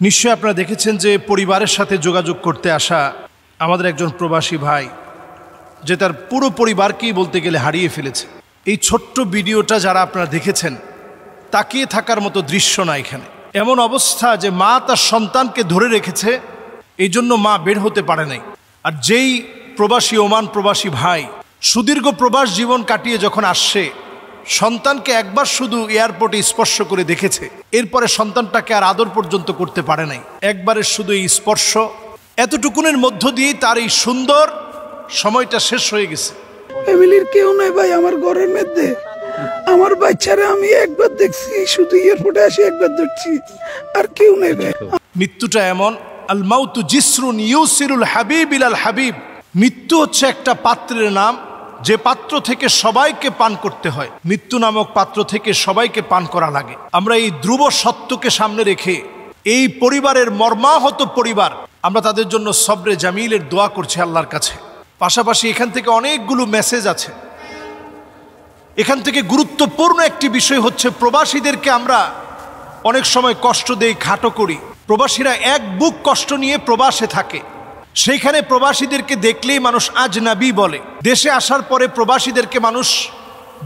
নিশ্চয়ই আপনারা দেখেছেন যে পরিবারের সাথে যোগাযোগ করতে আসা আমাদের একজন প্রবাসী ভাই, যে তার পুরো পরিবারকেই বলতে গেলে হারিয়ে ফেলেছে। এই ছোট্ট ভিডিওটা যারা আপনারা দেখেছেন, তাকিয়ে থাকার মতো দৃশ্য না এখানে। এমন অবস্থা যে মা তার সন্তানকে ধরে রেখেছে, এই জন্য মা বের হতে পারে নাই। আর যেই প্রবাসী ওমান প্রবাসী ভাই সুদীর্ঘ প্রবাস জীবন কাটিয়ে যখন আসছে, সন্তানকে একবার শুধু এয়ারপোর্টে স্পর্শ করে দেখেছে, এরপরে সন্তানটাকে আর আদর পর্যন্ত করতে পারে নাই। একবারের শুধু এই স্পর্শ, এতটুকুনের মধ্য দিয়েই তার এই সুন্দর সময়টা শেষ হয়ে গেছে। ফ্যামিলির কেউ নাই ভাই আমার ঘরের মধ্যে। আমার বাচ্চারা আমি একবার দেখছি, শুধু এয়ারপোর্টে আসি একবার দেখছি, আর কেউ নেই ভাই। মৃত্যুটা এমন, আল মাউতু জিসরুন ইউসিরুল হাবিব ইলাল হাবিব। মৃত্যু হচ্ছে একটা পাত্রের নাম, যে পাত্র থেকে সবাইকে পান করতে হয়। মৃত্যু নামক পাত্র থেকে সবাইকে পান করা লাগে। আমরা এই ধ্রুব সত্যকে সামনে রেখে এই পরিবারের মর্মাহত পরিবার, আমরা তাদের জন্য সবরে জামিলের দোয়া করছি আল্লাহর কাছে। পাশাপাশি এখান থেকে অনেকগুলো মেসেজ আছে। এখান থেকে গুরুত্বপূর্ণ একটি বিষয় হচ্ছে, প্রবাসীদেরকে আমরা অনেক সময় কষ্ট দেই, খাটো করি। প্রবাসীরা এক বুক কষ্ট নিয়ে প্রবাসে থাকে, সেইখানে প্রবাসীদেরকে দেখলেই মানুষ আজনাবি বলে। দেশে আসার পরে প্রবাসীদেরকে মানুষ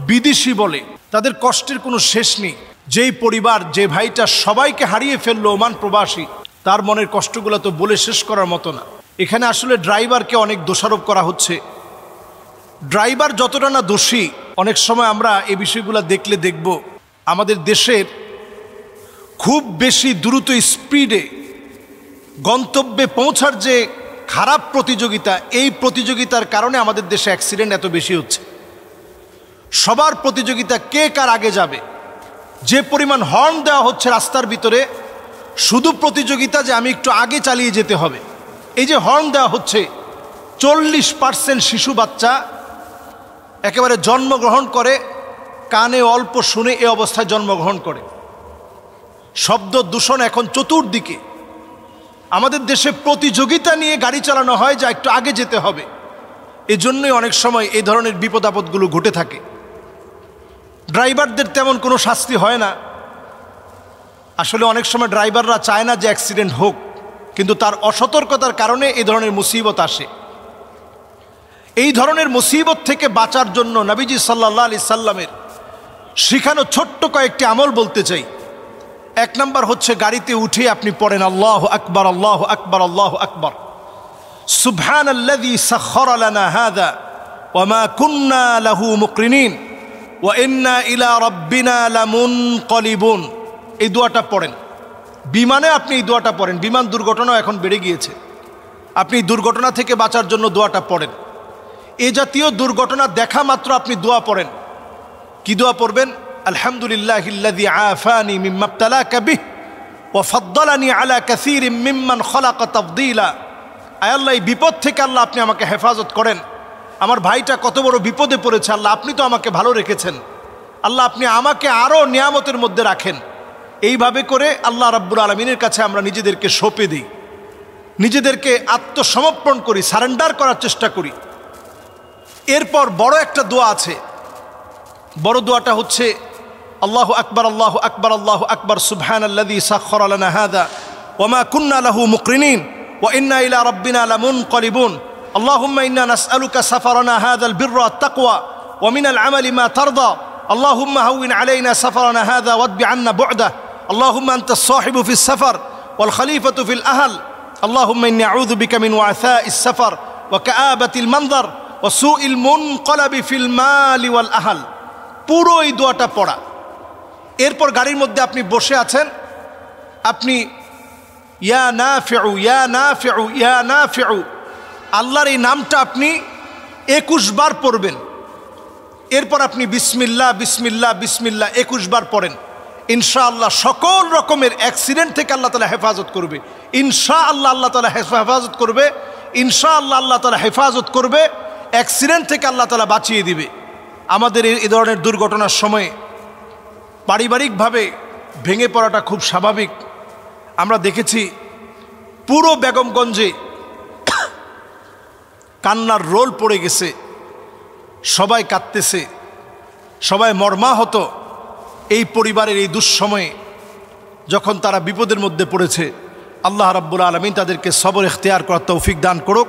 বিদেশি বলে। তাদের কষ্টের কোনো শেষ নেই। যেই পরিবার, যে ভাইটা সবাইকে হারিয়ে ফেললো ওমান প্রবাসী, তার মনের কষ্টগুলো তো বলে শেষ করার মতো না। এখানে আসলে ড্রাইভারকে অনেক দোষারোপ করা হচ্ছে। ড্রাইভার যতটা না দোষী, অনেক সময় আমরা এই বিষয়গুলো দেখলে দেখব আমাদের দেশের খুব বেশি দ্রুত স্পিডে গন্তব্যে পৌঁছার যে খারাপ প্রতিযোগিতা, এই প্রতিযোগিতার কারণে আমাদের দেশে অ্যাক্সিডেন্ট এত বেশি হচ্ছে। সবার প্রতিযোগিতা, কে কার আগে যাবে। যে পরিমাণ হর্ন দেওয়া হচ্ছে রাস্তার ভিতরে, শুধু প্রতিযোগিতা যে আমি একটু আগে চালিয়ে যেতে হবে। এই যে হর্ন দেওয়া হচ্ছে, 40% শিশু বাচ্চা একেবারে জন্মগ্রহণ করে, কানে অল্প শুনে এ অবস্থায় জন্মগ্রহণ করে। শব্দ দূষণ এখন চতুর্দিকে। আমাদের দেশে প্রতিযোগিতা নিয়ে গাড়ি চালানো হয়, যা একটু আগে যেতে হবে। এজন্যই অনেক সময় এই ধরনের বিপদ আপদগুলো ঘটে থাকে। ড্রাইভারদের তেমন কোনো শাস্তি হয় না। আসলে অনেক সময় ড্রাইভাররা চায় না যে অ্যাক্সিডেন্ট হোক, কিন্তু তার অসতর্কতার কারণে এই ধরনের মুসিবত আসে। এই ধরনের মুসিবত থেকে বাঁচার জন্য নবীজি সাল্লাল্লাহু আলাইহি সাল্লামের শিখানো ছোট্ট কয়েকটি আমল বলতে চাই। এক নাম্বার হচ্ছে, গাড়িতে উঠে আপনি পড়েন আল্লাহু আকবার, আল্লাহু আকবার, আল্লাহু আকবার। সুবহানাল্লাযী সাখখারা লানা হাযা ওয়া মা কুন্না লাহু মুকরিনিন ওয়া ইন্না ইলা রাব্বিনা লামুনকালিবুন। এই দোয়াটা পড়েন। বিমানে আপনি এই দোয়াটা পড়েন। বিমান দুর্ঘটনাও এখন বেড়ে গিয়েছে। আপনি দুর্ঘটনা থেকে বাঁচার জন্য দোয়াটা পড়েন। এ জাতীয় দুর্ঘটনা দেখা মাত্র আপনি দোয়া পড়েন। কি দোয়া পড়বেন? আলহামদুলিল্লাহিল্লাযী আফানি মিম্মা ইবতালাকা বিহি ওয়া ফাদ্দালানি আলা কাসীরিম মিম্মান খালাকা তাফদীলা। আয় আল্লাহ, এই বিপদ থেকে আল্লাহ আপনি আমাকে হেফাজত করেন। আমার ভাইটা কত বড় বিপদে পড়েছে, আল্লাহ আপনি তো আমাকে ভালো রেখেছেন। আল্লাহ আপনি আমাকে আরও নিয়ামতের মধ্যে রাখেন। এইভাবে করে আল্লাহ রাব্বুল আলামিনের কাছে আমরা নিজেদেরকে সঁপে দিই, নিজেদেরকে আত্মসমর্পণ করি, সারেন্ডার করার চেষ্টা করি। এরপর বড় একটা দোয়া আছে। বড় দোয়াটা হচ্ছে আল্লাহু আকবার, আল্লাহু আকবার, আল্লাহু আকবার, সুবহানাল্লাযী সাখখারা লানা হাযা ওয়া মা কুন্না লাহু মুকরিনিন ওয়া ইন্না ইলা রাব্বিনা লামুনকালিবুন। আল্লাহুম্মা ইন্না নাসআলুকা সাফারানা হাযাল বিররা ওয়াত তাকওয়া ওয়া মিনাল আমালি মা তারদা। আল্লাহুম্মা হাওবিন আলাইনা সাফারানা হাযা ওয়াদবি আন্না বু'দা। আল্লাহুম্মা আনতাস সাহিবু ফিস সাফার ওয়াল খলিফাতু ফিল আহল। আল্লাহুম্মা ইন্নী আউযু বিকা মিন ওয়াসাইস সাফার ওয়া কাআবাতিল মানযার ওয়া সুইল মুনকালাবি ফিল মালি ওয়াল আহল। পুরো এই দোয়াটা পড়া। এরপর গাড়ির মধ্যে আপনি বসে আছেন, আপনি ইয়া নাফিউ, ইয়া নাফিউ, ইয়া নাফিউ, আল্লাহর এই নামটা আপনি 21 বার পড়বেন। এরপর আপনি বিসমিল্লাহ, বিসমিল্লাহ, বিসমিল্লাহ 21 বার পড়েন। ইনশাআল্লাহ সকল রকমের অ্যাক্সিডেন্ট থেকে আল্লাহ তাআলা হেফাজত করবে। ইনশাআল্লাহ আল্লাহ তাআলা হেফাজত করবে। ইনশাআল্লাহ আল্লাহ তাআলা হেফাজত করবে। অ্যাক্সিডেন্ট থেকে আল্লাহ তাআলা বাঁচিয়ে দিবে। আমাদের এই ধরনের দুর্ঘটনার সময় পারিবারিকভাবে ভেঙে পড়াটা খুব স্বাভাবিক। আমরা দেখেছি পুরো বেগমগঞ্জে কান্নার রোল পড়ে গেছে, সবাই কাঁদতেছে, সবাই মর্মাহত। এই পরিবারের এই দুঃসময়ে যখন তারা বিপদের মধ্যে পড়েছে, আল্লাহ রাব্বুল আলামিন তাদেরকে সবর ইখতিয়ার করার তৌফিক দান করুক।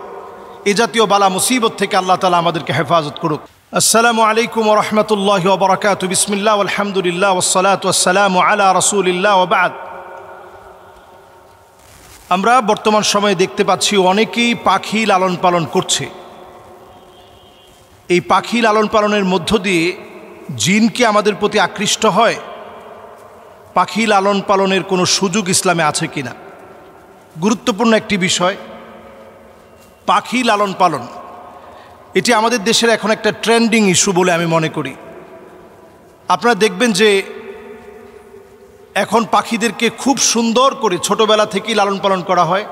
এ জাতীয় বালা মুসিবত থেকে আল্লাহ তাআলা আমাদেরকে হেফাজত করুক। আসসালামু আলাইকুম ওয়া রাহমাতুল্লাহি ওয়া বারাকাতুহু। বিসমিল্লাহ আলহামদুলিল্লাহ ওয়াসসালাতু ওয়াসসালামু আলা রাসূলিল্লাহ ওয়া বা'দ। আমরা বর্তমান সময়ে দেখতে পাচ্ছি অনেকেই পাখি লালন পালন করছে। এই পাখি লালন পালনের মধ্য দিয়ে জিন কি আমাদের প্রতি আকৃষ্ট হয়? পাখি লালন পালনের কোনো সুযোগ ইসলামে আছে কিনা? গুরুত্বপূর্ণ একটি বিষয় পাখি লালন পালন। এটি আমাদের দেশের এখন একটা ট্রেন্ডিং ইস্যু বলে আমি মনে করি। আপনারা দেখবেন যে এখন পাখিদেরকে খুব সুন্দর করে ছোটবেলা থেকেই লালন পালন করা হয়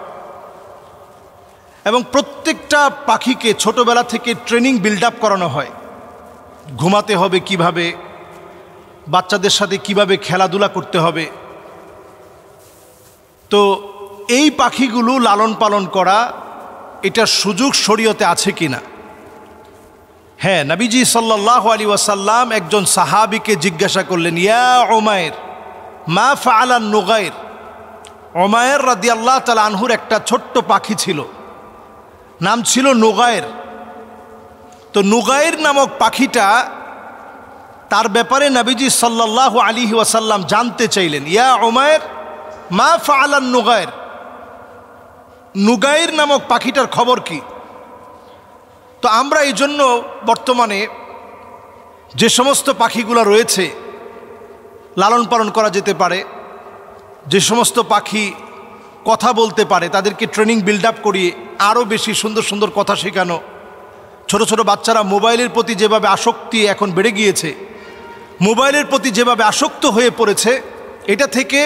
এবং প্রত্যেকটা পাখিকে ছোটবেলা থেকে ট্রেনিং বিল্ড আপ করানো হয়। ঘুমাতে হবে কিভাবে, বাচ্চাদের সাথে কিভাবে খেলাধুলা করতে হবে। তো এই পাখিগুলো লালন পালন করা, এটার সুযোগ শরীয়তে আছে কিনা? হ্যাঁ, নবীজি সাল্লাল্লাহু আলাইহি ওয়াসাল্লাম একজন সাহাবীকে জিজ্ঞাসা করলেন, ইয়া উমাইর মা ফাআলান নুগাইর। উমাইর রাদিয়াল্লাহু তাআলা আনহুর একটা ছোট্ট পাখি ছিল, নাম ছিল নুগাইর। তো নুগাইর নামক পাখিটা, তার ব্যাপারে নবীজি সাল্লাল্লাহু আলাইহি ওয়াসাল্লাম জানতে চাইলেন, ইয়া উমাইর মা ফাআলান নুগাইর। নুগাইর নামক পাখিটার খবর কি? তো আমরা এই জন্য বর্তমানে যে সমস্ত পাখিগুলো রয়েছে লালন পালন করা যেতে পারে, যে সমস্ত পাখি কথা বলতে পারে, তাদেরকে ট্রেনিং বিল্ড আপ করিয়ে আরও বেশি সুন্দর সুন্দর কথা শেখানো। ছোট ছোট বাচ্চারা মোবাইলের প্রতি যেভাবে আসক্তি এখন বেড়ে গিয়েছে, মোবাইলের প্রতি যেভাবে আসক্ত হয়ে পড়েছে, এটা থেকে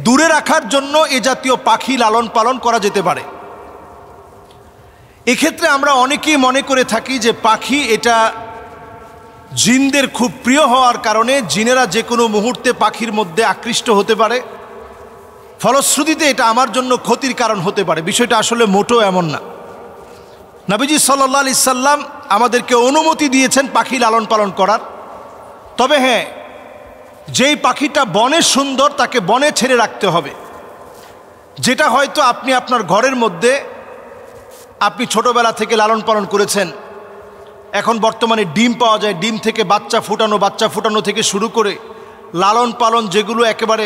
দূরে রাখার জন্য এ জাতীয় পাখি লালন পালন করা যেতে পারে। এক্ষেত্রে আমরা অনেকেই মনে করে থাকি যে পাখি এটা জিনদের খুব প্রিয় হওয়ার কারণে জিনেরা যে কোনো মুহূর্তে পাখির মধ্যে আকৃষ্ট হতে পারে, ফলশ্রুতিতে এটা আমার জন্য ক্ষতির কারণ হতে পারে। বিষয়টা আসলে মোটেও এমন না। নবীজি সাল্লাল্লাহু আলাইহি সাল্লাম আমাদেরকে অনুমতি দিয়েছেন পাখি লালন পালন করার। তবে হ্যাঁ, যেই পাখিটা বনে সুন্দর তাকে বনে ছেড়ে রাখতে হবে। যেটা হয়তো আপনি আপনার ঘরের মধ্যে আপনি ছোটবেলা থেকে লালন পালন করেছেন, এখন বর্তমানে ডিম পাওয়া যায়, ডিম থেকে বাচ্চা ফুটানো থেকে শুরু করে লালন পালন যেগুলো একেবারে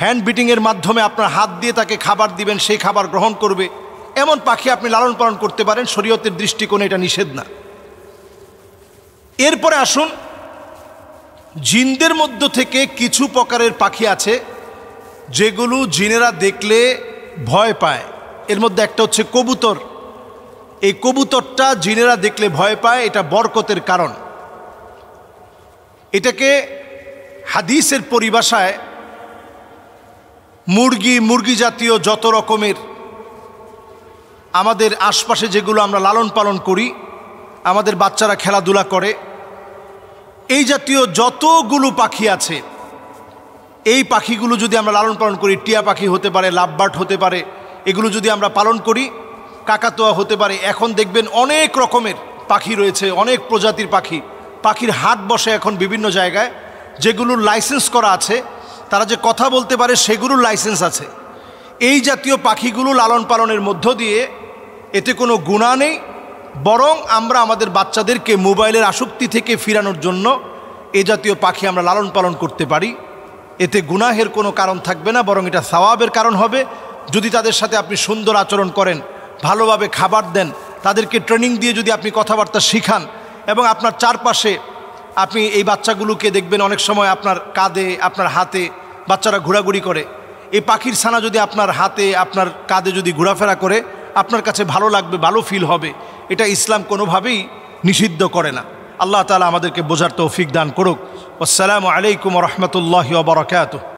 হ্যান্ড বিটিংয়ের মাধ্যমে আপনার হাত দিয়ে তাকে খাবার দিবেন, সেই খাবার গ্রহণ করবে, এমন পাখি আপনি লালন পালন করতে পারেন। শরীয়তের দৃষ্টিকোণে এটা নিষেধ না। এরপরে আসুন, জিনদের মধ্য থেকে কিছু প্রকারের পাখি আছে যেগুলো জিনেরা দেখলে ভয় পায়। এর মধ্যে একটা হচ্ছে কবুতর। এই কবুতরটা জিনেরা দেখলে ভয় পায়, এটা বরকতের কারণ। এটাকে হাদিসের পরিভাষায় মুরগি জাতীয় যত রকমের আমাদের আশপাশে যেগুলো আমরা লালন পালন করি, আমাদের বাচ্চারা খেলাধুলা করে, এই জাতীয় যতগুলো পাখি আছে, এই পাখিগুলো যদি আমরা লালন পালন করি, টিয়া পাখি হতে পারে, লাভবার্ড হতে পারে, এগুলো যদি আমরা পালন করি, কাকাতুয়া হতে পারে। এখন দেখবেন অনেক রকমের পাখি রয়েছে, অনেক প্রজাতির পাখি। পাখির হাট বসে এখন বিভিন্ন জায়গায়, যেগুলোর লাইসেন্স করা আছে, তারা যে কথা বলতে পারে সেগুলোর লাইসেন্স আছে। এই জাতীয় পাখিগুলো লালন পালনের মধ্য দিয়ে এতে কোনো গুনাহ নেই, বরং আমরা আমাদের বাচ্চাদেরকে মোবাইলের আসক্তি থেকে ফিরানোর জন্য এ জাতীয় পাখি আমরা লালন পালন করতে পারি। এতে গুনাহের কোনো কারণ থাকবে না, বরং এটা সওয়াবের কারণ হবে। যদি তাদের সাথে আপনি সুন্দর আচরণ করেন, ভালোভাবে খাবার দেন, তাদেরকে ট্রেনিং দিয়ে যদি আপনি কথাবার্তা শিখান, এবং আপনার চারপাশে আপনি এই বাচ্চাগুলোকে দেখবেন অনেক সময় আপনার কাঁধে, আপনার হাতে বাচ্চারা ঘোরাঘুরি করে। এই পাখির ছানা যদি আপনার হাতে, আপনার কাঁধে যদি ঘোরাফেরা করে, আপনার কাছে ভালো লাগবে, ভালো ফিল হবে। এটা ইসলাম কোনোভাবেই নিষিদ্ধ করে না। আল্লাহ তাআলা আমাদেরকে বোঝার তৌফিক দান করুক। আসসালামু আলাইকুম ওয়া রাহমাতুল্লাহি ওয়া বারাকাতুহু।